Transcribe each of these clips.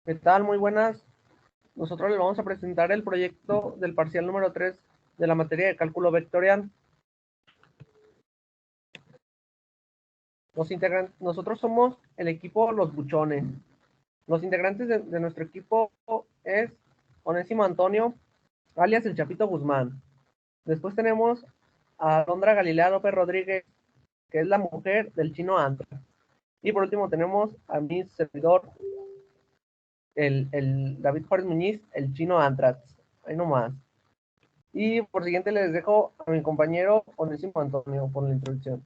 ¿Qué tal? Muy buenas. Nosotros les vamos a presentar el proyecto del parcial número 3 de la materia de cálculo vectorial. Nosotros somos el equipo Los Buchones. Los integrantes de nuestro equipo es Onésimo Antonio, alias el Chapito Guzmán. Después tenemos a Alondra Galilea López Rodríguez, que es la mujer del chino Antra. Y por último tenemos a mi servidor, el David Juárez Muñiz, el chino Antrax. Ahí nomás. Y por siguiente les dejo a mi compañero Onésimo Antonio por la introducción.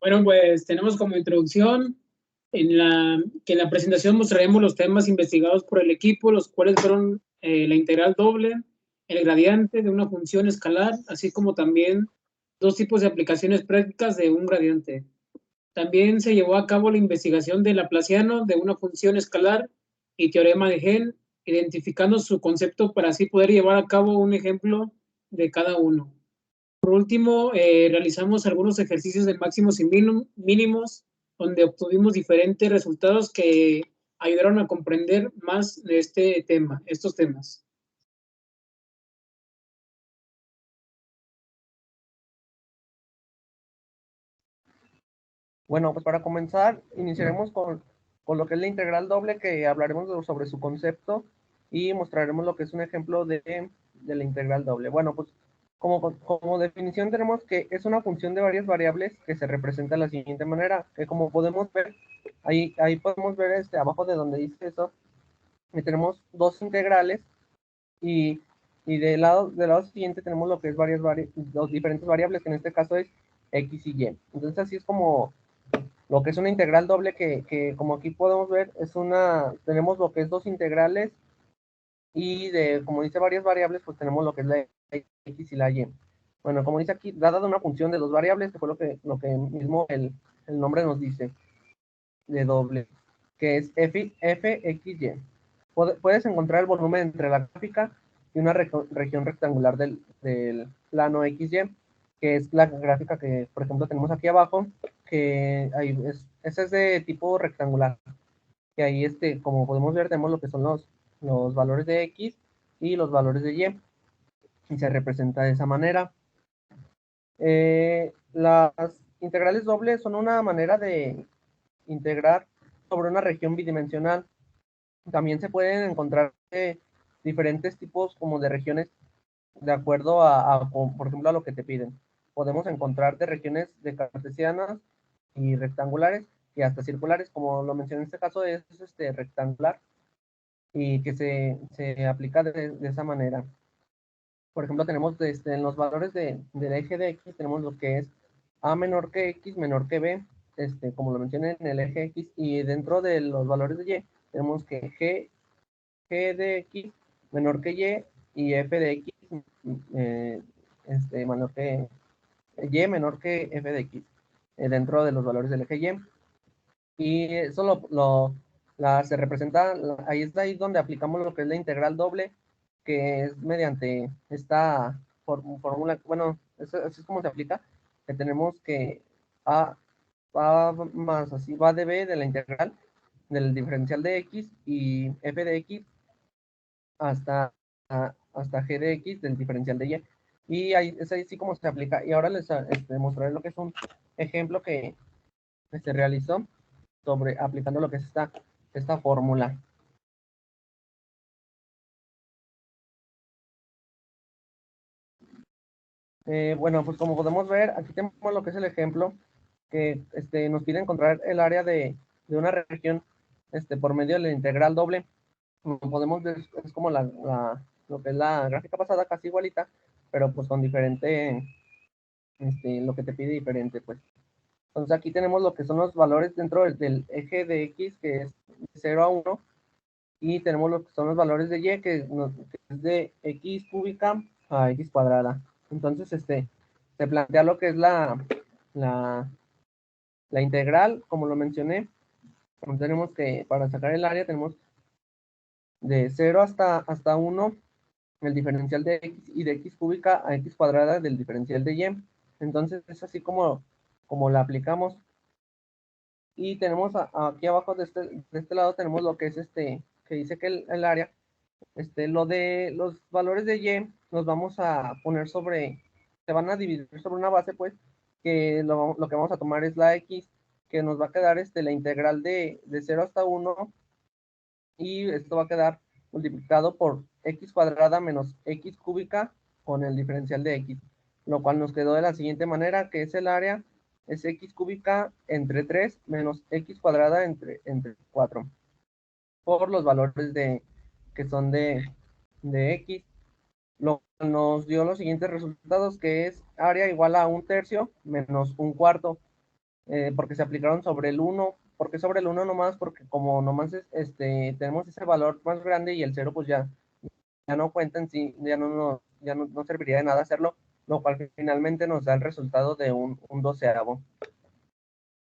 Bueno, pues tenemos como introducción que en la presentación mostraremos los temas investigados por el equipo, los cuales fueron la integral doble, el gradiente de una función escalar, así como también dos tipos de aplicaciones prácticas de un gradiente. También se llevó a cabo la investigación del laplaciano de una función escalar y teorema de Hell, identificando su concepto para así poder llevar a cabo un ejemplo de cada uno. Por último, realizamos algunos ejercicios de máximos y mínimos, donde obtuvimos diferentes resultados que ayudaron a comprender más de estos temas. Bueno, pues para comenzar, iniciaremos con lo que es la integral doble, que hablaremos sobre su concepto y mostraremos lo que es un ejemplo de la integral doble. Bueno, pues como definición tenemos que es una función de varias variables que se representa de la siguiente manera, que como podemos ver, ahí podemos ver abajo de donde dice eso, y tenemos dos integrales y, y del lado siguiente tenemos lo que es dos diferentes variables, que en este caso es x y y. Entonces así es como lo que es una integral doble que como aquí podemos ver, tenemos lo que es dos integrales y como dice varias variables, pues tenemos lo que es la x y la y. Bueno, como dice aquí, dada de una función de dos variables, que fue lo que mismo el nombre nos dice, de doble, que es f x, y. Puedes encontrar el volumen entre la gráfica y una región rectangular del plano XY, que es la gráfica que, por ejemplo, tenemos aquí abajo, que esa es de tipo rectangular, que ahí, como podemos ver, tenemos lo que son los valores de X y los valores de y se representa de esa manera. Las integrales dobles son una manera de integrar sobre una región bidimensional. También se pueden encontrar diferentes tipos como de regiones de acuerdo por ejemplo, a lo que te piden. Podemos encontrar de regiones de cartesianas y rectangulares y hasta circulares, como lo mencioné en este caso, es rectangular y que se aplica de esa manera. Por ejemplo, tenemos en los valores del eje de X, tenemos lo que es A menor que X menor que B, como lo mencioné en el eje X, y dentro de los valores de Y, tenemos que G de X menor que y F de X eh, menor que Y menor que F de X dentro de los valores del eje Y. Y eso se representa, ahí está ahí donde aplicamos lo que es la integral doble, que es mediante esta fórmula, bueno, eso es como se aplica, que tenemos que A más así va de B de la integral del diferencial de X y F de X hasta G de X del diferencial de Y. Y ahí, es ahí sí como se aplica. Y ahora les mostraré lo que es un ejemplo que se realizó sobre aplicando lo que es esta fórmula. Bueno, pues como podemos ver, aquí tenemos lo que es el ejemplo, que nos pide encontrar el área de una región por medio de la integral doble. Como podemos ver, es como lo que es la gráfica pasada, casi igualita, pero pues con diferente, lo que te pide diferente, pues. Entonces aquí tenemos lo que son los valores dentro del eje de X, que es de 0 a 1, y tenemos lo que son los valores de Y, que es de X cúbica a X cuadrada. Entonces, se plantea lo que es la, la integral, como lo mencioné. Tenemos que, para sacar el área, tenemos de 0 hasta 1 el diferencial de X y de X cúbica a X cuadrada del diferencial de Y. Entonces, es así como la aplicamos. Y tenemos aquí abajo de este lado tenemos lo que es que dice que el área, lo de los valores de y nos vamos a poner se van a dividir sobre una base, pues, que lo que vamos a tomar es la x, que nos va a quedar la integral de 0 hasta 1, y esto va a quedar multiplicado por x cuadrada menos x cúbica con el diferencial de x, lo cual nos quedó de la siguiente manera, que es el área es x cúbica entre 3 menos x cuadrada entre 4, por los valores que son de x, lo que nos dio los siguientes resultados, que es área igual a 1/3 menos 1/4, porque se aplicaron sobre el 1. ¿Por qué sobre el 1 nomás? Porque como nomás tenemos ese valor más grande y el 0 pues ya no cuenta en sí, ya no serviría de nada hacerlo, lo cual finalmente nos da el resultado de un doceavo.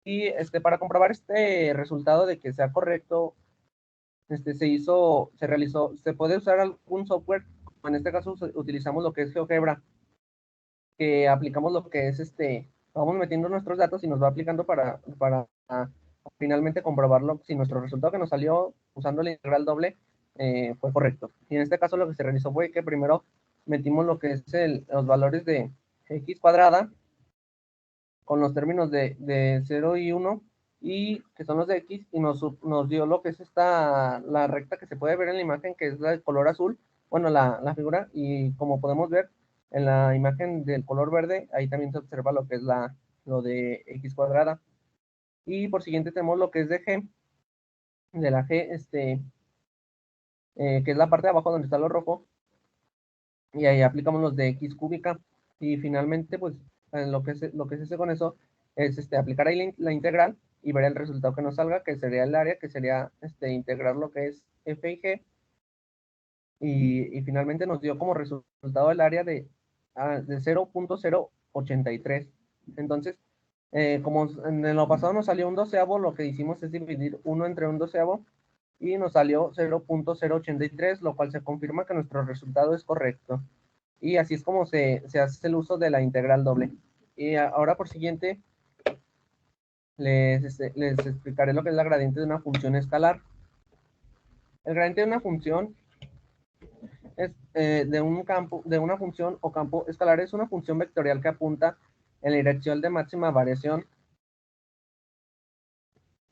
Y para comprobar este resultado de que sea correcto, se puede usar algún software. En este caso utilizamos lo que es GeoGebra, que aplicamos lo que es vamos metiendo nuestros datos y nos va aplicando para finalmente comprobarlo si nuestro resultado que nos salió usando la integral doble fue correcto. Y en este caso lo que se realizó fue que primero metimos lo que es los valores de x cuadrada con los términos de 0 y 1, y que son los de x, y nos dio lo que es la recta que se puede ver en la imagen, que es la de color azul, bueno, la figura, y como podemos ver en la imagen del color verde, ahí también se observa lo que es lo de x cuadrada. Y por siguiente tenemos lo que es de la g, que es la parte de abajo donde está lo rojo, y ahí aplicamos los de x cúbica, y finalmente, pues, lo que se hace con eso es aplicar ahí la integral y ver el resultado que nos salga, que sería el área, que sería integrar lo que es f y g, y finalmente nos dio como resultado el área de 0.083. Entonces, como en lo pasado nos salió un doceavo, lo que hicimos es dividir 1 entre un doceavo, y nos salió 0.083, lo cual se confirma que nuestro resultado es correcto. Y así es como se hace el uso de la integral doble. Y ahora por siguiente les explicaré lo que es la gradiente de una función escalar. El gradiente de una función es de una función o campo escalar, es una función vectorial que apunta en la dirección de máxima variación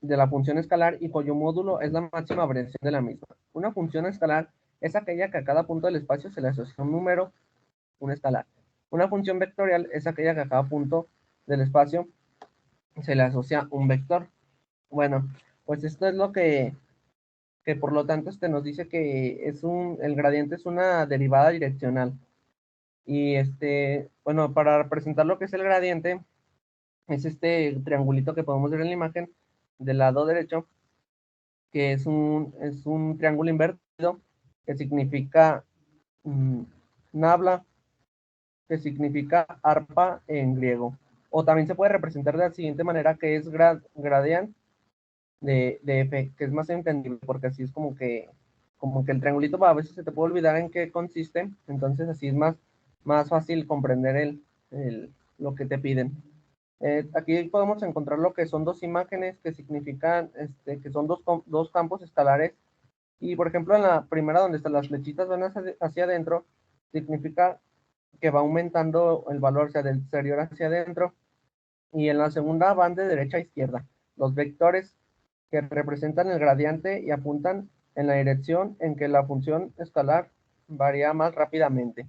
de la función escalar y cuyo módulo es la máxima variación de la misma. Una función escalar es aquella que a cada punto del espacio se le asocia un número, un escalar. Una función vectorial es aquella que a cada punto del espacio se le asocia un vector. Bueno, pues esto es lo que por lo tanto nos dice que el gradiente es una derivada direccional. Y bueno, para representar lo que es el gradiente, es este triangulito que podemos ver en la imagen del lado derecho, que es un triángulo invertido, que significa nabla, que significa arpa en griego. O también se puede representar de la siguiente manera, que es gradiente de f, que es más entendible, porque así es como que el triangulito a veces se te puede olvidar en qué consiste, entonces así es más fácil comprender lo que te piden. Aquí podemos encontrar lo que son dos imágenes que significan que son dos campos escalares, y por ejemplo en la primera donde están las flechitas van hacia adentro, significa que va aumentando el valor, o sea, del exterior hacia adentro, y en la segunda van de derecha a izquierda. Los vectores que representan el gradiente y apuntan en la dirección en que la función escalar varía más rápidamente.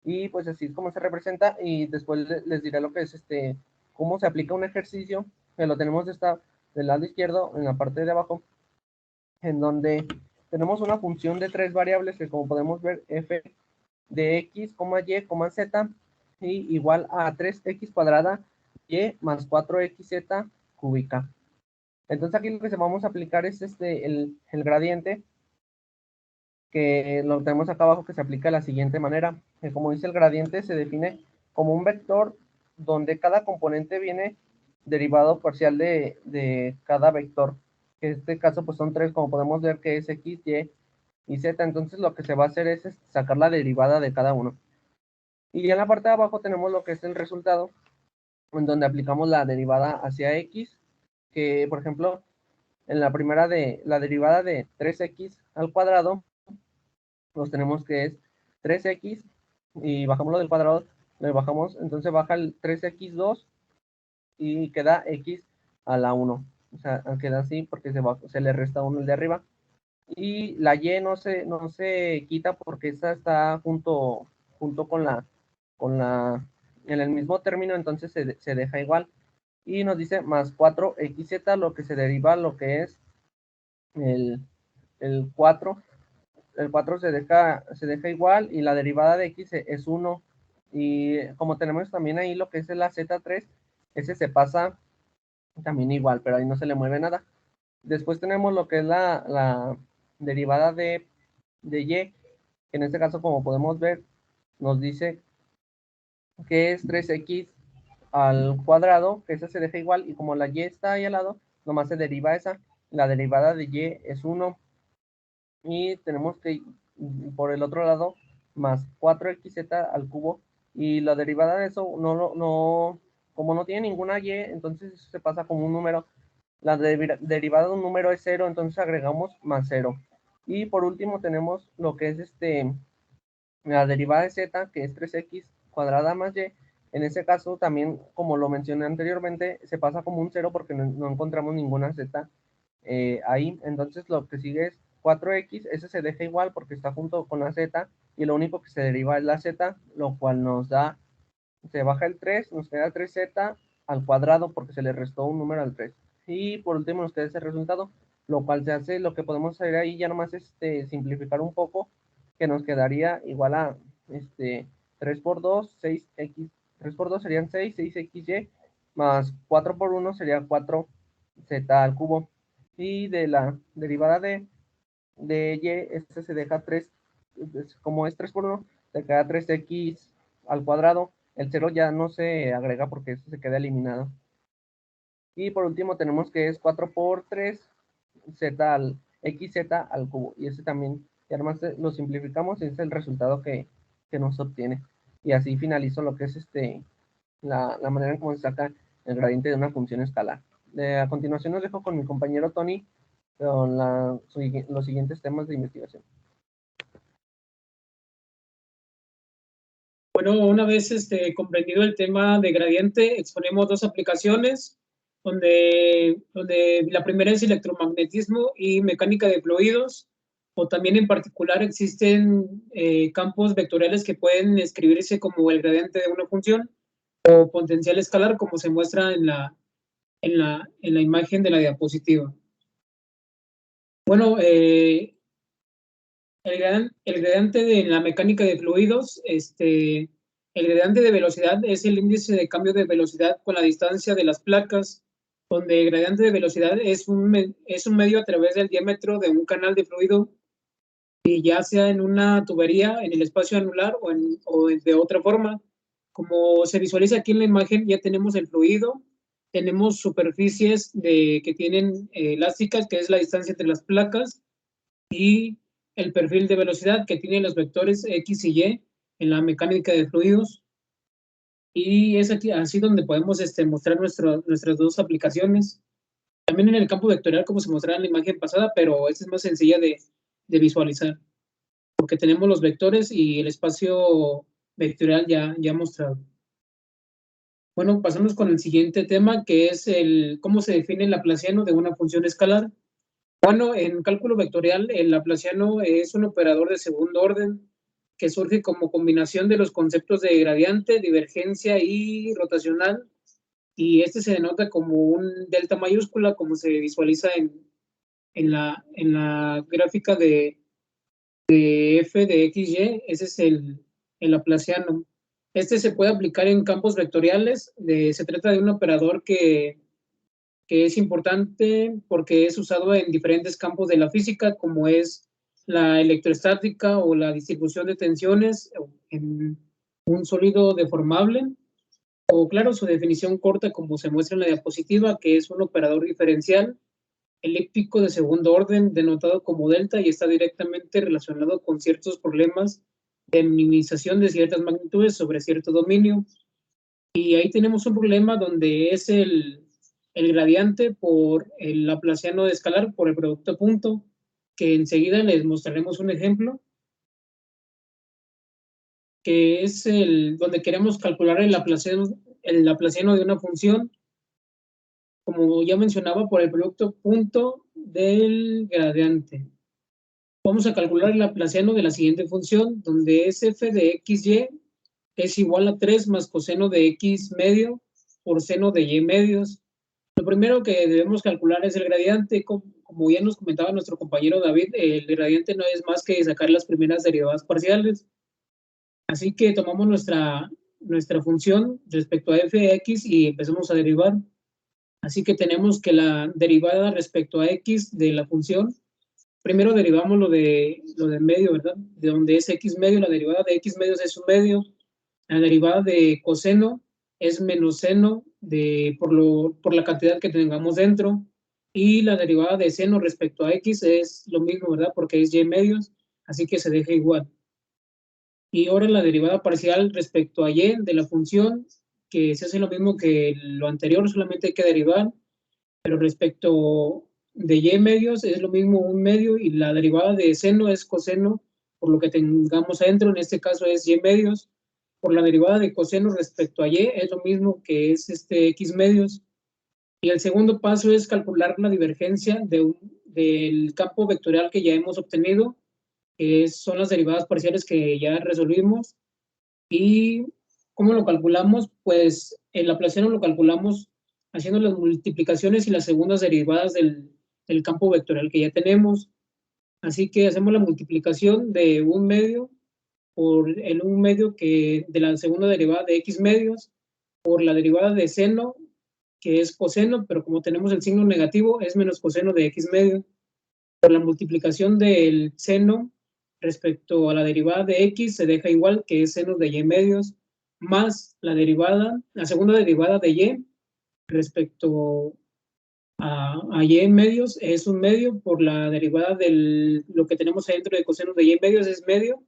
Y pues así es como se representa, y después les diré lo que es cómo se aplica un ejercicio, que lo tenemos del lado izquierdo, en la parte de abajo, en donde tenemos una función de 3 variables que, como podemos ver, f de x, y, z, y igual a 3x cuadrada y más 4xz cúbica. Entonces aquí lo que vamos a aplicar es el gradiente, que lo tenemos acá abajo, que se aplica de la siguiente manera. Como dice, el gradiente se define como un vector donde cada componente viene derivado parcial de cada vector, que en este caso pues son 3, como podemos ver, que es x, y y z. Entonces lo que se va a hacer es sacar la derivada de cada uno. Y en la parte de abajo tenemos lo que es el resultado, en donde aplicamos la derivada hacia x, que, por ejemplo, en la primera de la derivada de 3x al cuadrado, pues tenemos que es 3x y bajamos lo del cuadrado, le bajamos, entonces baja el 3x2 y queda x a la 1. O sea, queda así porque se le resta 1 el de arriba. Y la y no se quita porque esa está junto con la, en el mismo término, entonces se deja igual. Y nos dice más 4xz, lo que se deriva lo que es el 4. El 4 se deja igual y la derivada de x es 1. Y como tenemos también ahí lo que es la z3, ese se pasa también igual, pero ahí no se le mueve nada. Después tenemos lo que es la derivada de y, que en este caso, como podemos ver, nos dice que es 3x al cuadrado, que esa se deja igual, y como la y está ahí al lado, nomás se deriva esa. La derivada de y es 1. Y tenemos que, por el otro lado, más 4xz al cubo. Y la derivada de eso, como no tiene ninguna y, entonces eso se pasa como un número. La derivada de un número es 0, entonces agregamos más 0. Y por último tenemos lo que es la derivada de z, que es 3x cuadrada más y. En ese caso también, como lo mencioné anteriormente, se pasa como un 0 porque no encontramos ninguna z ahí. Entonces lo que sigue es 4x, ese se deja igual porque está junto con la z, y lo único que se deriva es la z, lo cual nos da, se baja el 3, nos queda 3z al cuadrado porque se le restó un número al 3. Y por último nos queda ese resultado, lo cual se hace, lo que podemos hacer ahí ya nomás es simplificar un poco, que nos quedaría igual a 3 por 2, 6x, 3 por 2 serían 6, 6xy, más 4 por 1 sería 4z al cubo. Y de la derivada de y, este se deja 3, como es 3 por 1, se queda 3x al cuadrado. El 0 ya no se agrega porque eso se queda eliminado. Y por último tenemos que es 4 por 3, xz al cubo. Y ese también, y además lo simplificamos y ese es el resultado que nos obtiene. Y así finalizo lo que es la manera en cómo se saca el gradiente de una función escalar. A continuación los dejo con mi compañero Tony con los siguientes temas de investigación. Bueno, una vez comprendido el tema de gradiente, exponemos dos aplicaciones, donde la primera es electromagnetismo y mecánica de fluidos, o también en particular existen campos vectoriales que pueden escribirse como el gradiente de una función o potencial escalar, como se muestra en la imagen de la diapositiva. Bueno, el gradiente de la mecánica de fluidos, el gradiente de velocidad es el índice de cambio de velocidad con la distancia de las placas, donde el gradiente de velocidad es un medio a través del diámetro de un canal de fluido, y ya sea en una tubería, en el espacio anular o de otra forma. Como se visualiza aquí en la imagen, ya tenemos el fluido, tenemos superficies que tienen elásticas, que es la distancia entre las placas, y el perfil de velocidad que tiene los vectores X y Y en la mecánica de fluidos. Y es aquí, así donde podemos mostrar nuestras dos aplicaciones. También en el campo vectorial, como se mostraba en la imagen pasada, pero esta es más sencilla de visualizar, porque tenemos los vectores y el espacio vectorial ya mostrado. Bueno, pasamos con el siguiente tema, que es cómo se define el laplaciano de una función escalar. Bueno, en cálculo vectorial, el laplaciano es un operador de segundo orden que surge como combinación de los conceptos de gradiente, divergencia y rotacional, y se denota como un delta mayúscula, como se visualiza en la gráfica de f de xy. Ese es el laplaciano. Se puede aplicar en campos vectoriales. Se trata de un operador que es importante porque es usado en diferentes campos de la física, como es la electrostática o la distribución de tensiones en un sólido deformable, o claro, su definición corta, como se muestra en la diapositiva, que es un operador diferencial elíptico de segundo orden, denotado como delta, y está directamente relacionado con ciertos problemas de minimización de ciertas magnitudes sobre cierto dominio. Y ahí tenemos un problema donde es el gradiente por el laplaciano de escalar por el producto punto, que enseguida les mostraremos un ejemplo, que es donde queremos calcular el laplaciano de una función, como ya mencionaba, por el producto punto del gradiente. Vamos a calcular el laplaciano de la siguiente función, donde es f de xy es igual a 3 más coseno de x medio por seno de y medios. Lo primero que debemos calcular es el gradiente. Como ya nos comentaba nuestro compañero David, el gradiente no es más que sacar las primeras derivadas parciales. Así que tomamos nuestra función respecto a f de x y empezamos a derivar. Así que tenemos que la derivada respecto a x de la función, primero derivamos lo de medio, ¿verdad? De donde es x medio, la derivada de x medios es un medio. La derivada de coseno es menos seno por la cantidad que tengamos dentro. Y la derivada de seno respecto a x es lo mismo, ¿verdad? Porque es y medios, así que se deja igual. Y ahora la derivada parcial respecto a y de la función, que se hace lo mismo que lo anterior, solamente hay que derivar, pero respecto de y medios es lo mismo un medio, y la derivada de seno es coseno por lo que tengamos adentro, en este caso es y medios, por la derivada de coseno respecto a y es lo mismo que es x medios. Y el segundo paso es calcular la divergencia del campo vectorial que ya hemos obtenido, que son las derivadas parciales que ya resolvimos. ¿Y cómo lo calculamos? Pues el laplaciano lo calculamos haciendo las multiplicaciones y las segundas derivadas del campo vectorial que ya tenemos. Así que hacemos la multiplicación de un medio por el un medio de la segunda derivada de x medios por la derivada de seno, que es coseno, pero como tenemos el signo negativo, es menos coseno de x medio, por la multiplicación del seno respecto a la derivada de x, se deja igual, que es seno de y medios, más la segunda derivada de y respecto a y medios es un medio, por la derivada de lo que tenemos adentro de coseno de y medios es medio,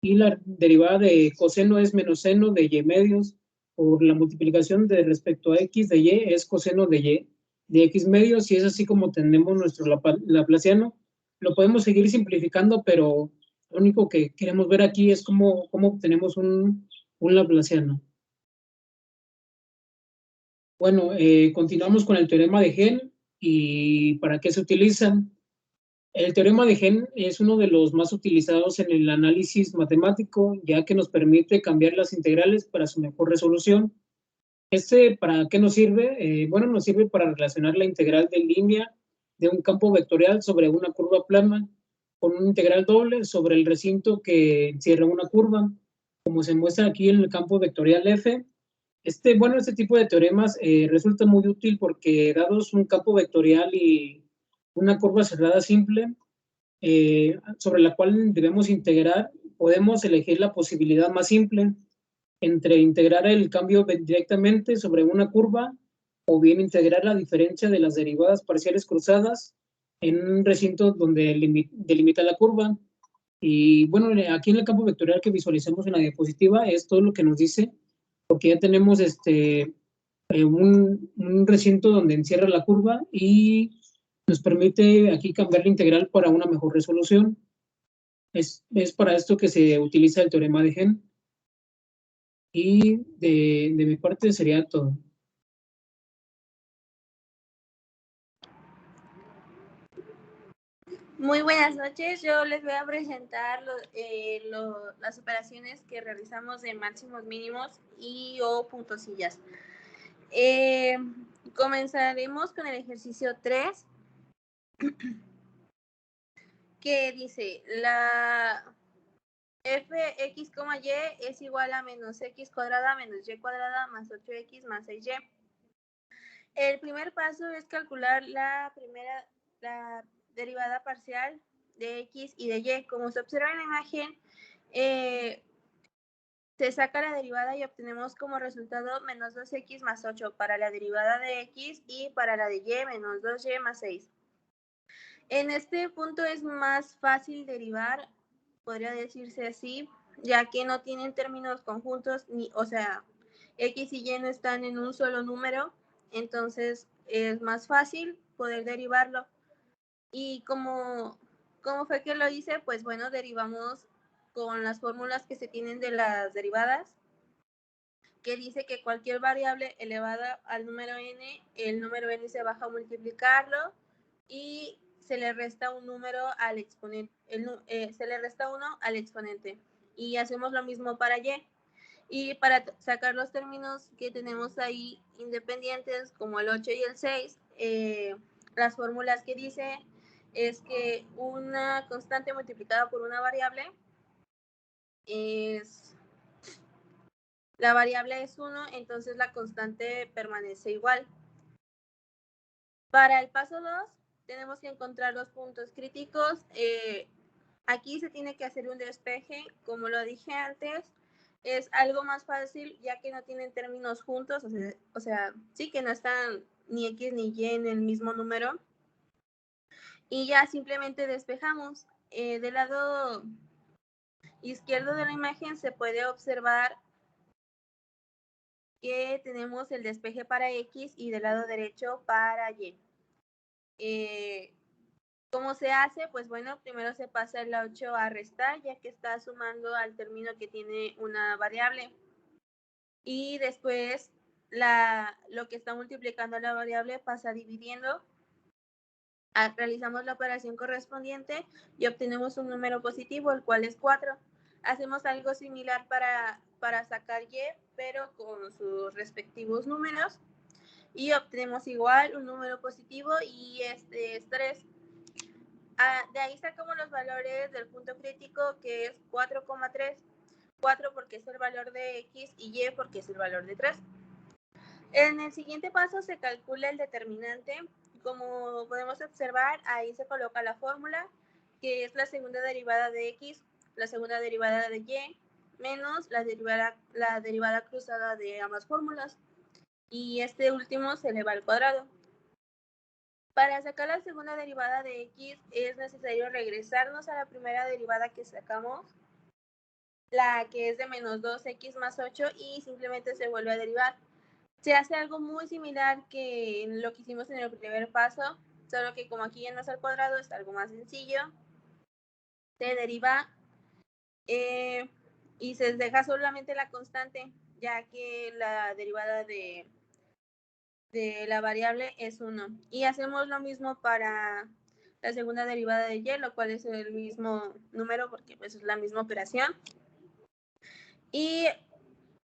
y la derivada de coseno es menos seno de y medios, por la multiplicación de respecto a x de y es coseno de y de x medios, y es así como tenemos nuestro laplaciano. Lo podemos seguir simplificando, pero lo único que queremos ver aquí es cómo obtenemos un laplaciano. Bueno, continuamos con el teorema de Gen y para qué se utilizan. El teorema de Gen es uno de los más utilizados en el análisis matemático, ya que nos permite cambiar las integrales para su mejor resolución. ¿Para qué nos sirve? Bueno, nos sirve para relacionar la integral de línea de un campo vectorial sobre una curva plana con una integral doble sobre el recinto que encierra una curva, como se muestra aquí en el campo vectorial F. Este tipo de teoremas resulta muy útil porque, dados un campo vectorial y una curva cerrada simple, sobre la cual debemos integrar, podemos elegir la posibilidad más simple entre integrar el cambio directamente sobre una curva o bien integrar la diferencia de las derivadas parciales cruzadas en un recinto donde delimita la curva. Y bueno, aquí en el campo vectorial que visualizamos en la diapositiva es todo lo que nos dice, porque ya tenemos un recinto donde encierra la curva y nos permite aquí cambiar la integral para una mejor resolución. Es para esto que se utiliza el teorema de Gen. Y de mi parte sería todo. Muy buenas noches, yo les voy a presentar las operaciones que realizamos de máximos, mínimos y o puntosillas. Comenzaremos con el ejercicio 3, que dice, la fx, y es igual a menos x cuadrada menos y cuadrada más 8x más 6y. El primer paso es calcular la derivada parcial de x y de y. Como se observa en la imagen, se saca la derivada y obtenemos como resultado menos 2x más 8 para la derivada de x y para la de y menos 2y más 6. En este punto es más fácil derivar, podría decirse así, ya que no tienen términos conjuntos, o sea, x y y no están en un solo número, entonces es más fácil poder derivarlo. Y ¿cómo fue que lo hice? Pues bueno, derivamos con las fórmulas que se tienen de las derivadas, que dice que cualquier variable elevada al número n, el número n se baja a multiplicarlo y se le resta un número al exponente, se le resta 1 al exponente. Y hacemos lo mismo para y. Y para sacar los términos que tenemos ahí independientes, como el 8 y el 6, las fórmulas que dice es que una constante multiplicada por una variable la variable es 1, entonces la constante permanece igual. Para el paso 2, tenemos que encontrar los puntos críticos. Aquí se tiene que hacer un despeje, como lo dije antes. Es algo más fácil ya que no tienen términos juntos, o sea, sí que no están ni x ni y en el mismo número. Y ya simplemente despejamos. Del lado izquierdo de la imagen se puede observar que tenemos el despeje para x y del lado derecho para y. ¿Cómo se hace? Pues bueno, primero se pasa el 8 a restar, ya que está sumando al término que tiene una variable. Y después lo que está multiplicando la variable pasa dividiendo. Realizamos la operación correspondiente y obtenemos un número positivo, el cual es 4. Hacemos algo similar para sacar y, pero con sus respectivos números. Y obtenemos igual un número positivo y este es 3. De ahí sacamos los valores del punto crítico, que es 4,3. 4 porque es el valor de x y y porque es el valor de 3. En el siguiente paso se calcula el determinante. Como podemos observar, ahí se coloca la fórmula, que es la segunda derivada de x, la segunda derivada de y, menos la derivada cruzada de ambas fórmulas. Y este último se eleva al cuadrado. Para sacar la segunda derivada de x es necesario regresarnos a la primera derivada que sacamos, la que es de menos 2x más 8, y simplemente se vuelve a derivar. Se hace algo muy similar que lo que hicimos en el primer paso, solo que como aquí ya no es al cuadrado, es algo más sencillo. Se deriva y se deja solamente la constante, ya que la derivada de la variable es 1. Y hacemos lo mismo para la segunda derivada de y, lo cual es el mismo número porque pues es la misma operación. Y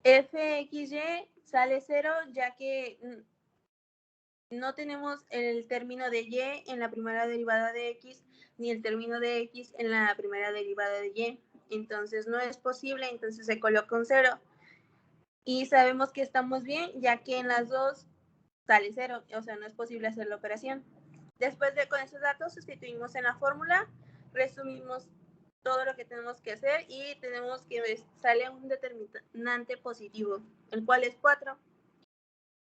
fxy sale 0, ya que no tenemos el término de y en la primera derivada de x, ni el término de x en la primera derivada de y. Entonces no es posible, entonces se coloca un 0. Y sabemos que estamos bien, ya que en las dos sale 0, o sea, no es posible hacer la operación. Después de con esos datos, sustituimos en la fórmula, resumimos todo lo que tenemos que hacer y tenemos que sale un determinante positivo, el cual es 4.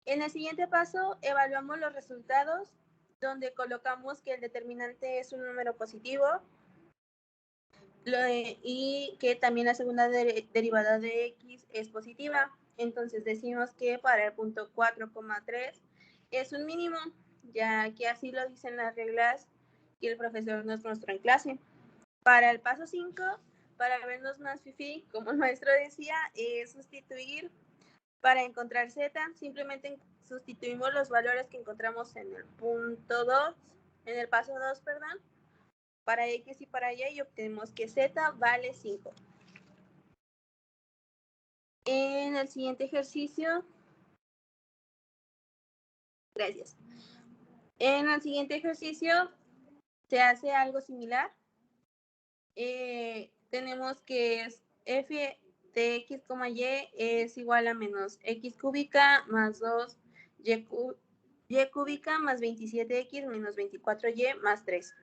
En el siguiente paso, evaluamos los resultados, donde colocamos que el determinante es un número positivo y que también la segunda derivada de x es positiva. Entonces decimos que para el punto 4,3 es un mínimo, ya que así lo dicen las reglas que el profesor nos mostró en clase. Para el paso 5, para vernos más fifí, como el maestro decía, es sustituir. Para encontrar z, simplemente sustituimos los valores que encontramos en el punto 2, en el paso 2, perdón, para x y para y obtenemos que z vale 5. En el siguiente ejercicio, gracias. En el siguiente ejercicio se hace algo similar. Tenemos que es f de x, y es igual a menos x cúbica más 2 y cúbica más 27x menos 24y más 3.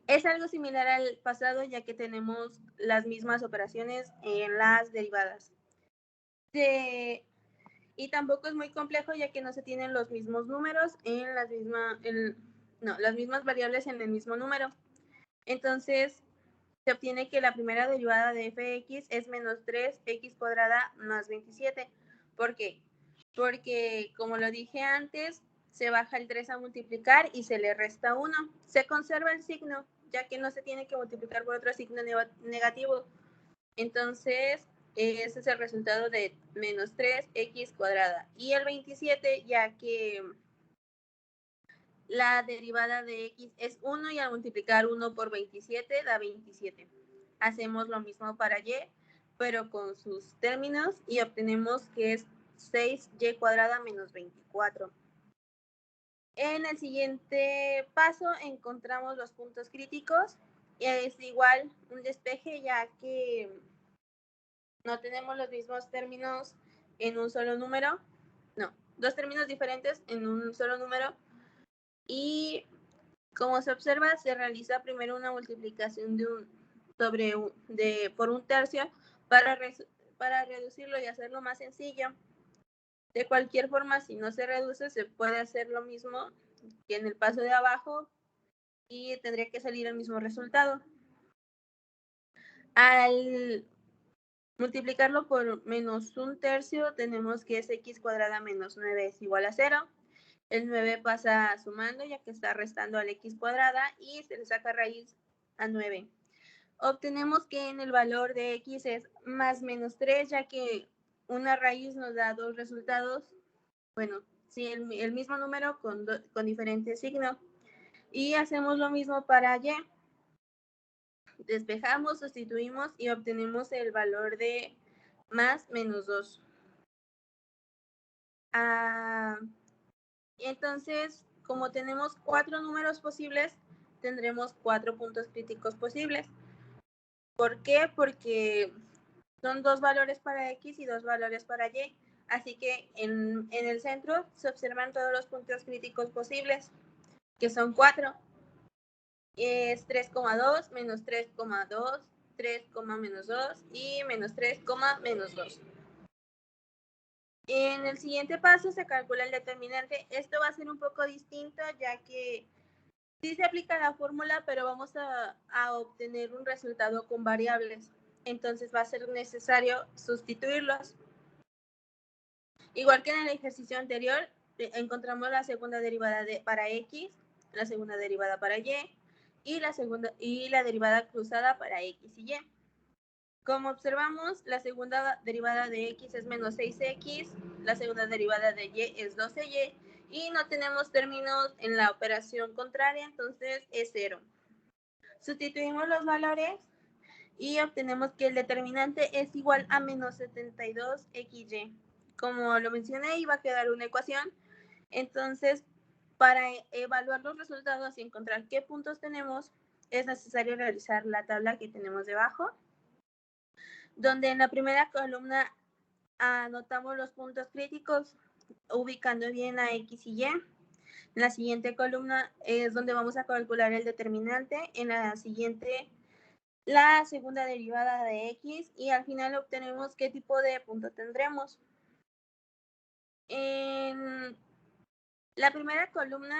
Es algo similar al pasado, ya que tenemos las mismas operaciones en las derivadas. Y tampoco es muy complejo, ya que no se tienen los mismos números en las mismas variables en el mismo número. Entonces, se obtiene que la primera derivada de fx es menos 3x cuadrada más 27. ¿Por qué? Porque, como lo dije antes, se baja el 3 a multiplicar y se le resta 1. Se conserva el signo, ya que no se tiene que multiplicar por otro signo negativo. Entonces, ese es el resultado de menos 3x cuadrada. Y el 27, ya que la derivada de x es 1 y al multiplicar 1 por 27 da 27. Hacemos lo mismo para y, pero con sus términos y obtenemos que es 6y cuadrada menos 24. En el siguiente paso encontramos los puntos críticos. Es igual un despeje, ya que no tenemos los mismos términos en un solo número. No, dos términos diferentes en un solo número. Y como se observa, se realiza primero una multiplicación por un tercio para reducirlo y hacerlo más sencillo. De cualquier forma, si no se reduce, se puede hacer lo mismo que en el paso de abajo y tendría que salir el mismo resultado. Al multiplicarlo por menos un tercio, tenemos que es x cuadrada menos 9 es igual a 0. El 9 pasa sumando, ya que está restando al x cuadrada, y se le saca raíz a 9. Obtenemos que en el valor de x es más menos 3, ya que una raíz nos da dos resultados. Bueno, sí, el mismo número con diferente signo. Y hacemos lo mismo para y. Despejamos, sustituimos y obtenemos el valor de más menos 2. Entonces, como tenemos 4 números posibles, tendremos 4 puntos críticos posibles. ¿Por qué? Porque son 2 valores para x y 2 valores para y. Así que en el centro se observan todos los puntos críticos posibles, que son 4. Es 3,2, menos 3,2, 3, menos 2 y menos 3, menos 2. En el siguiente paso se calcula el determinante. Esto va a ser un poco distinto, ya que sí se aplica la fórmula, pero vamos a obtener un resultado con variables. Entonces va a ser necesario sustituirlos. Igual que en el ejercicio anterior, encontramos la segunda derivada para x, la segunda derivada para y la derivada cruzada para x y y. Como observamos, la segunda derivada de x es menos 6x, la segunda derivada de y es 12y, y no tenemos términos en la operación contraria, entonces es 0. Sustituimos los valores y obtenemos que el determinante es igual a menos 72xy. Como lo mencioné, iba a quedar una ecuación. Entonces, para evaluar los resultados y encontrar qué puntos tenemos, es necesario realizar la tabla que tenemos debajo, donde en la primera columna anotamos los puntos críticos, ubicando bien a x y y. En la siguiente columna es donde vamos a calcular el determinante. En la siguiente, la segunda derivada de x, y al final obtenemos qué tipo de punto tendremos. En la primera columna,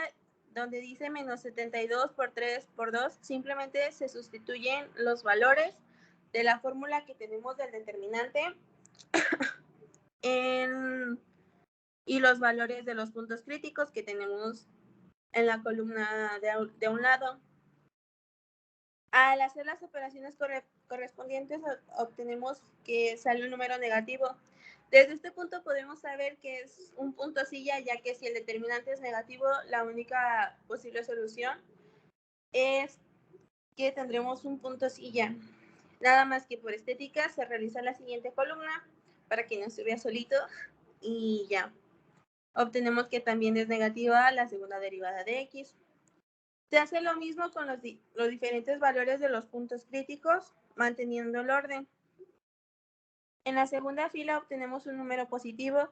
donde dice menos 72 por 3 por 2, simplemente se sustituyen los valores de la fórmula que tenemos del determinante y los valores de los puntos críticos que tenemos en la columna de un lado. Al hacer las operaciones correspondientes, obtenemos que sale un número negativo. Desde este punto podemos saber que es un punto silla, ya que si el determinante es negativo, la única posible solución es que tendremos un punto silla. Nada más que por estética se realiza la siguiente columna para que no se vea solito y ya. Obtenemos que también es negativa la segunda derivada de x. Se hace lo mismo con los diferentes valores de los puntos críticos, manteniendo el orden. En la segunda fila obtenemos un número positivo.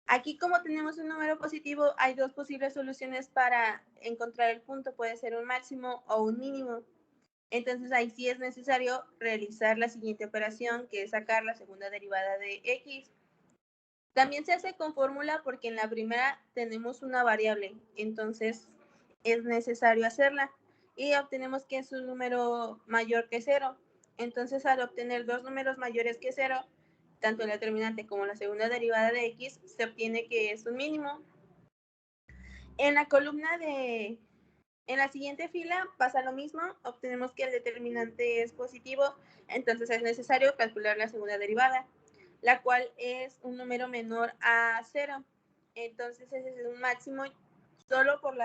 Aquí, como tenemos un número positivo, hay dos posibles soluciones para encontrar el punto. Puede ser un máximo o un mínimo. Entonces, ahí sí es necesario realizar la siguiente operación, que es sacar la segunda derivada de x. También se hace con fórmula porque en la primera tenemos una variable. Entonces, es necesario hacerla. Y obtenemos que es un número mayor que 0. Entonces, al obtener dos números mayores que 0, tanto el determinante como la segunda derivada de x, se obtiene que es un mínimo. En la columna en la siguiente fila pasa lo mismo, obtenemos que el determinante es positivo, entonces es necesario calcular la segunda derivada, la cual es un número menor a 0. Entonces ese es un máximo solo por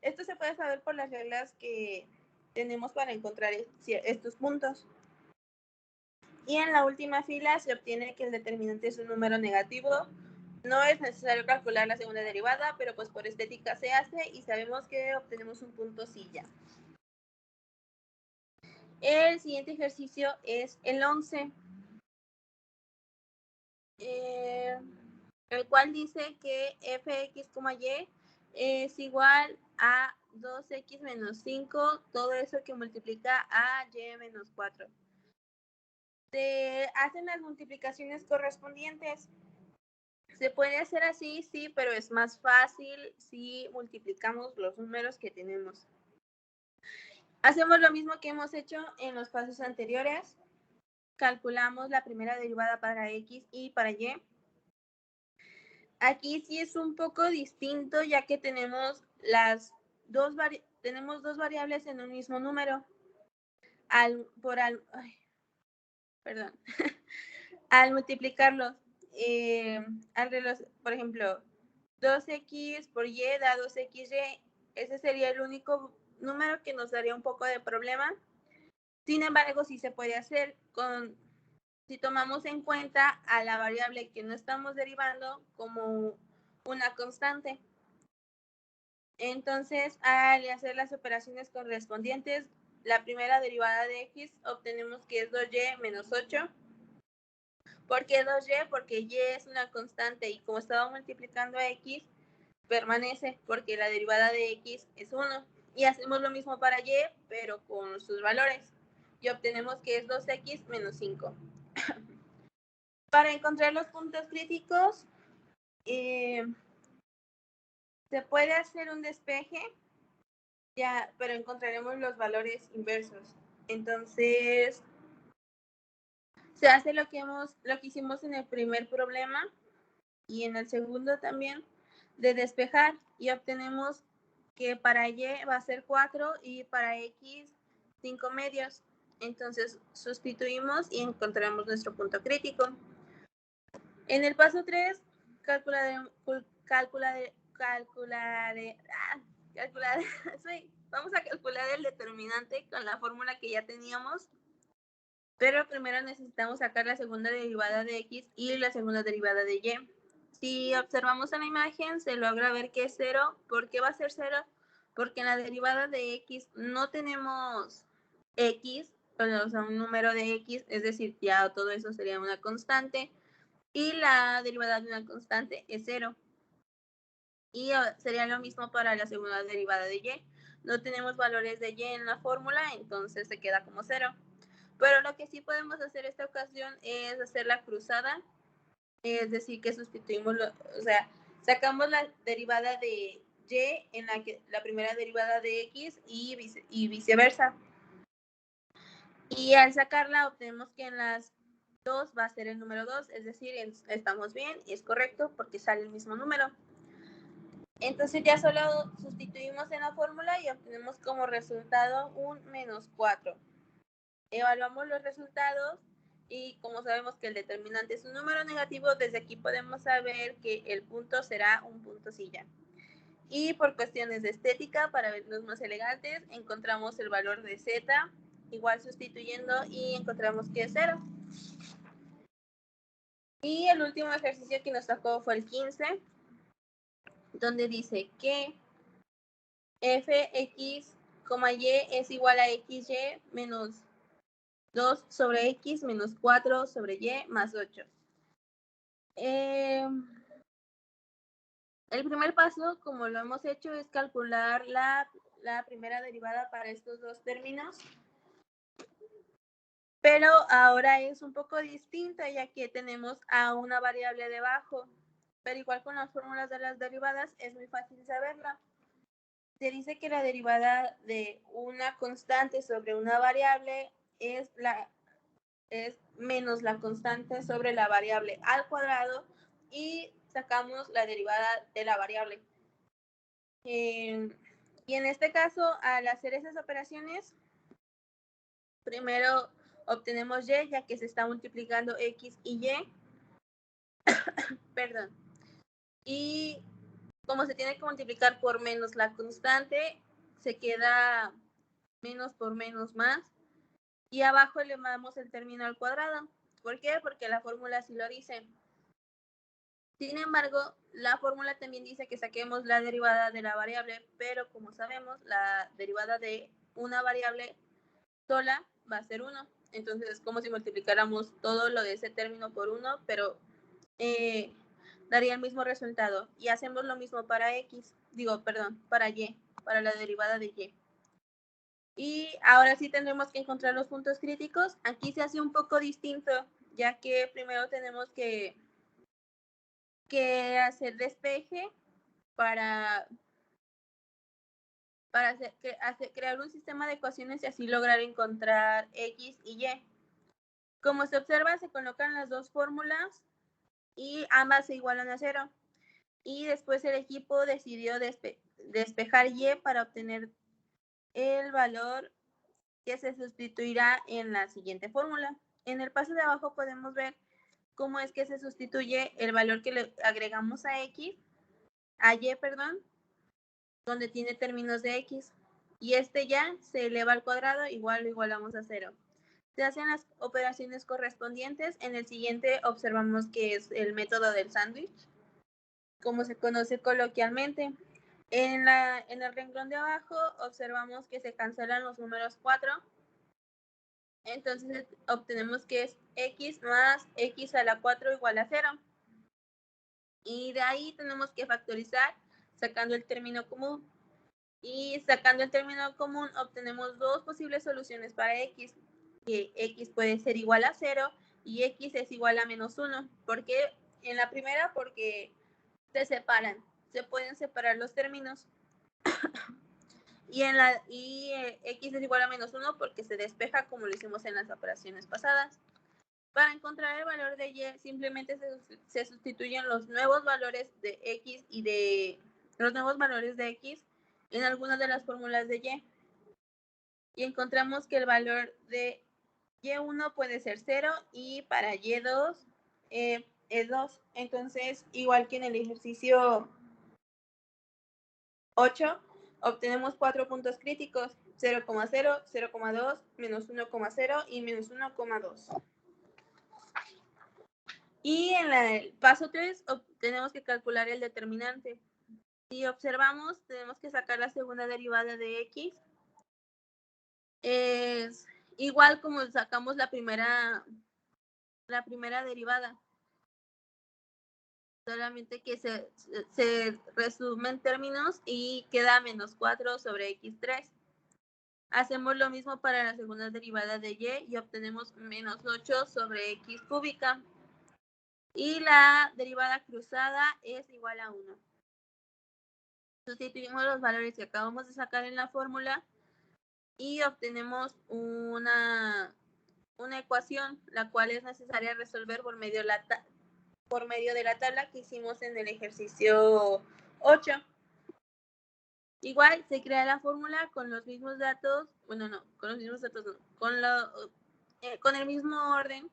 esto se puede saber por las reglas que tenemos para encontrar estos puntos. Y en la última fila se obtiene que el determinante es un número negativo. No es necesario calcular la segunda derivada, pero pues por estética se hace y sabemos que obtenemos un punto silla. El siguiente ejercicio es el 11, el cual dice que fx, y es igual a 2x menos 5, todo eso que multiplica a y menos 4. Se hacen las multiplicaciones correspondientes. Se puede hacer así, sí, pero es más fácil si multiplicamos los números que tenemos. Hacemos lo mismo que hemos hecho en los pasos anteriores. Calculamos la primera derivada para x y para y. Aquí sí es un poco distinto, ya que tenemos dos variables en un mismo número. Al multiplicarlos, por ejemplo, 2x por y da 2xy, ese sería el único número que nos daría un poco de problema. Sin embargo, sí se puede hacer si tomamos en cuenta a la variable que no estamos derivando como una constante. Entonces, al hacer las operaciones correspondientes, la primera derivada de x obtenemos que es 2y menos 8. ¿Por qué 2y? Porque y es una constante y como estaba multiplicando a x, permanece porque la derivada de x es 1. Y hacemos lo mismo para y, pero con sus valores. Y obtenemos que es 2x menos 5. Para encontrar los puntos críticos, se puede hacer un despeje, pero encontraremos los valores inversos. Entonces, se hace lo que hicimos en el primer problema y en el segundo también, de despejar, y obtenemos que para y va a ser 4 y para x 5 medios. Entonces sustituimos y encontramos nuestro punto crítico. En el paso 3, vamos a calcular el determinante con la fórmula que ya teníamos, pero primero necesitamos sacar la segunda derivada de x y la segunda derivada de y. Si observamos en la imagen, se logra ver que es 0. ¿Por qué va a ser 0? Porque en la derivada de x no tenemos x, o sea, un número de x, es decir, ya todo eso sería una constante, y la derivada de una constante es 0. Y sería lo mismo para la segunda derivada de y. No tenemos valores de y en la fórmula, entonces se queda como 0. Pero lo que sí podemos hacer esta ocasión es hacer la cruzada, es decir, que sustituimos, sacamos la derivada de y en la primera derivada de x y viceversa. Y al sacarla obtenemos que en las dos va a ser el número 2, es decir, estamos bien y es correcto porque sale el mismo número. Entonces ya solo sustituimos en la fórmula y obtenemos como resultado un menos 4. Evaluamos los resultados y como sabemos que el determinante es un número negativo, desde aquí podemos saber que el punto será un punto silla. Y por cuestiones de estética, para verlos más elegantes, encontramos el valor de z, igual sustituyendo, y encontramos que es 0. Y el último ejercicio que nos tocó fue el 15, donde dice que fx, y es igual a xy menos 2 sobre x menos 4 sobre y más 8. El primer paso, como lo hemos hecho, es calcular la primera derivada para estos dos términos. Pero ahora es un poco distinta, ya que tenemos a una variable debajo. Pero igual con las fórmulas de las derivadas es muy fácil saberla. Se dice que la derivada de una constante sobre una variable es menos la constante sobre la variable al cuadrado y sacamos la derivada de la variable. Y en este caso, al hacer esas operaciones, primero obtenemos y, ya que se está multiplicando x y y. Perdón. Y como se tiene que multiplicar por menos la constante, se queda menos por menos más. Y abajo le damos el término al cuadrado. ¿Por qué? Porque la fórmula así lo dice. Sin embargo, la fórmula también dice que saquemos la derivada de la variable, pero como sabemos, la derivada de una variable sola va a ser 1. Entonces es como si multiplicáramos todo lo de ese término por 1, pero daría el mismo resultado. Y hacemos lo mismo para x, para y, para la derivada de y. Y ahora sí tendremos que encontrar los puntos críticos. Aquí se hace un poco distinto, ya que primero tenemos que hacer despeje para crear un sistema de ecuaciones y así lograr encontrar x y y. Como se observa, se colocan las dos fórmulas y ambas se igualan a 0. Y después el equipo decidió despejar y para obtener el valor que se sustituirá en la siguiente fórmula. En el paso de abajo podemos ver cómo es que se sustituye el valor que le agregamos a y, donde tiene términos de x, y este ya se eleva al cuadrado, igual lo igualamos a 0. Se hacen las operaciones correspondientes. En el siguiente observamos que es el método del sándwich, como se conoce coloquialmente. En el renglón de abajo observamos que se cancelan los números 4. Entonces obtenemos que es x más x a la 4 igual a 0. Y de ahí tenemos que factorizar sacando el término común. Y sacando el término común obtenemos dos posibles soluciones para x, que x puede ser igual a 0 y x es igual a menos 1. ¿Por qué? En la primera, porque se separan, se pueden separar los términos. Y x es igual a menos 1 porque se despeja como lo hicimos en las operaciones pasadas. Para encontrar el valor de y, simplemente se sustituyen los nuevos valores de x y los nuevos valores de x en algunas de las fórmulas de y. Y encontramos que el valor de y1 puede ser 0 y para y2 es 2. Entonces, igual que en el ejercicio 8, obtenemos 4 puntos críticos: 0,0, 0,2, menos 1,0 y menos 1,2. Y en el paso 3 tenemos que calcular el determinante. Si observamos, tenemos que sacar la segunda derivada de x. Es igual como sacamos la primera derivada. Solamente que se resumen términos y queda menos 4 sobre x3. Hacemos lo mismo para la segunda derivada de y obtenemos menos 8 sobre x cúbica. Y la derivada cruzada es igual a 1. Sustituimos los valores que acabamos de sacar en la fórmula y obtenemos una ecuación, la cual es necesaria resolver por medio de la tabla que hicimos en el ejercicio 8. Igual se crea la fórmula con los mismos datos, con el mismo orden,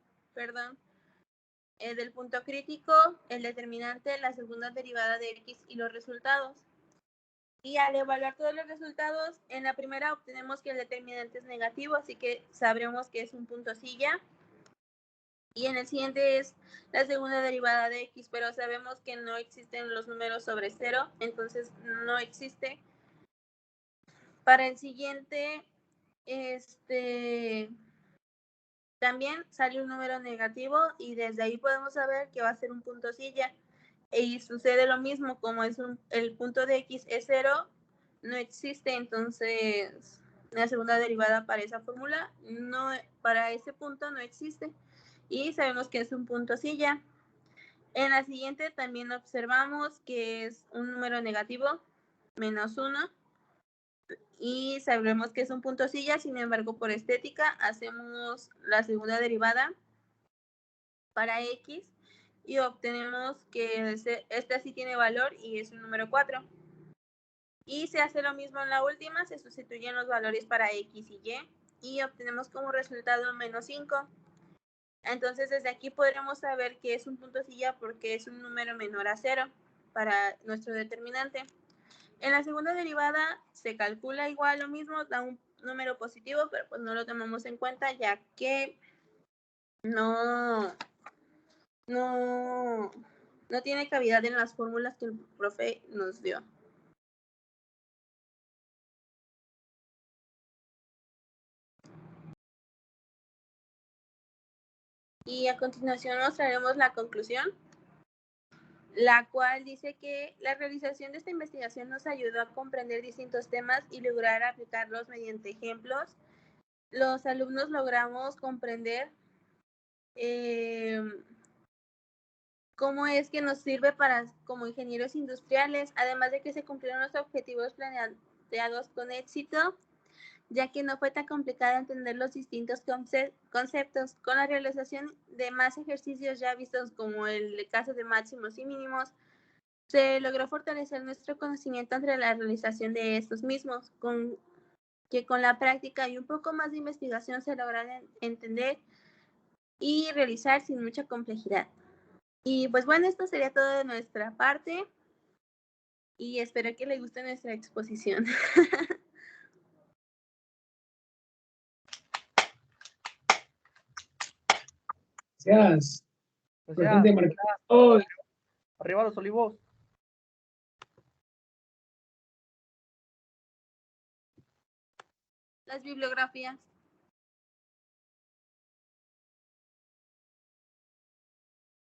del punto crítico, el determinante, la segunda derivada de x y los resultados. Y al evaluar todos los resultados, en la primera obtenemos que el determinante es negativo, así que sabremos que es un punto silla. Y en el siguiente es la segunda derivada de x, pero sabemos que no existen los números sobre 0, entonces no existe. Para el siguiente, también sale un número negativo y desde ahí podemos saber que va a ser un punto silla. Y sucede lo mismo, como el punto de x es 0, no existe, entonces la segunda derivada para esa fórmula, para ese punto no existe. Y sabemos que es un punto silla. En la siguiente también observamos que es un número negativo, menos 1. Y sabremos que es un punto silla, sin embargo, por estética, hacemos la segunda derivada para x y obtenemos que este sí tiene valor y es un número 4. Y se hace lo mismo en la última, se sustituyen los valores para X y Y obtenemos como resultado menos 5. Entonces desde aquí podremos saber que es un punto silla porque es un número menor a 0 para nuestro determinante. En la segunda derivada se calcula igual lo mismo, da un número positivo, pero pues no lo tomamos en cuenta ya que no tiene cavidad en las fórmulas que el profe nos dio. Y a continuación mostraremos la conclusión, la cual dice que la realización de esta investigación nos ayudó a comprender distintos temas y lograr aplicarlos mediante ejemplos. Los alumnos logramos comprender cómo es que nos sirve como ingenieros industriales, además de que se cumplieron los objetivos planteados con éxito, ya que no fue tan complicado entender los distintos conceptos. Con la realización de más ejercicios ya vistos, como el caso de máximos y mínimos, se logró fortalecer nuestro conocimiento entre la realización de estos mismos, que con la práctica y un poco más de investigación se lograrán entender y realizar sin mucha complejidad. Y pues bueno, esto sería todo de nuestra parte y espero que les guste nuestra exposición. Gracias. Presente, Marquito. Arriba los olivos. Las bibliografías.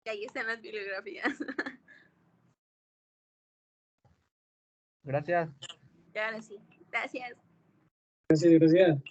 Y ahí están las bibliografías. Gracias. Y ahora sí, gracias. Gracias.